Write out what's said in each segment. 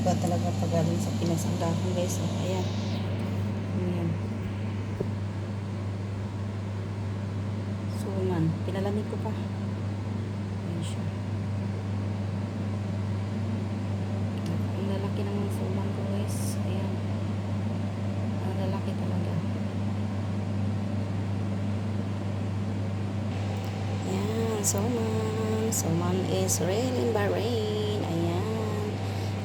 Iba talaga pag galing sa Pinas ang dahon guys. Oh, ayan. Ayan. Suman. Pinalamig ko pa. Ayan siya. Ang lalaki ng mga suman ko guys. Ayan. Ang lalaki talaga. Ayan. Suman. Suman is real in Bahrain. Ayan.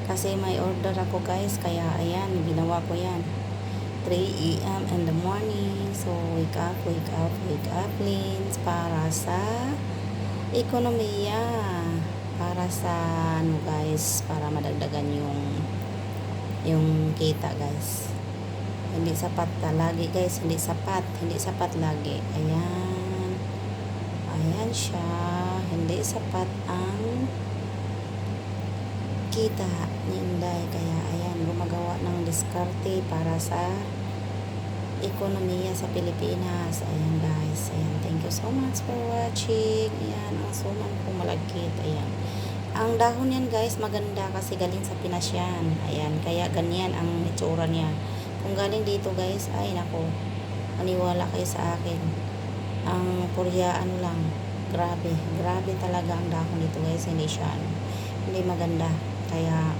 Kasi may order ako guys. Kaya ayan. Ginawa ko yan. 3 a.m. in the morning. So, wake up, Lins, para sa ekonomiya. Para sa, ano guys, para madagdagan yung kita guys. Hindi sapat lagi guys, hindi sapat lagi. Ayan. Ayan siya. Hindi sapat ang kita ni Inday. Kaya ayan, gumagawa ng diskarte para sa ekonomiya sa Pilipinas. Ayan guys. Ayan, thank you so much for watching. Ayan, ang suman ko malagkit. Ayan. Ang dahon yan guys, maganda kasi galing sa Pinas yan. Ayan, kaya ganyan ang itsura niya. Kung galing dito guys, ay nako, maniwala kayo sa akin. Ang purya, ano lang, grabe talaga ang dahon dito guys. Hindi siya, hindi maganda. Kaya,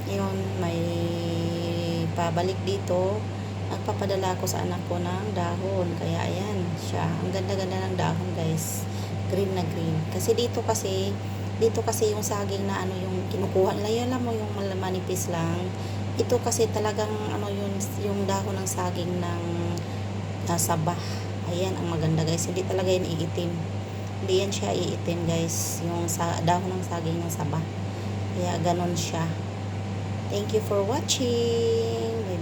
yun, may pabalik dito. Nagpapadala ko sa anak ko ng dahon. Kaya ayan siya. Ang ganda-ganda ng dahon guys. Green na green. Kasi dito kasi yung saging na ano yung kinukuha nila. Alam mo yung manipis lang. Ito kasi talagang ano yung dahon ng saging ng sabah. Ayan ang maganda guys. Hindi talaga yan iitim. Hindi yan siya iitim guys. Yung dahon ng saging ng sabah. Kaya ganon siya. Thank you for watching. Bye.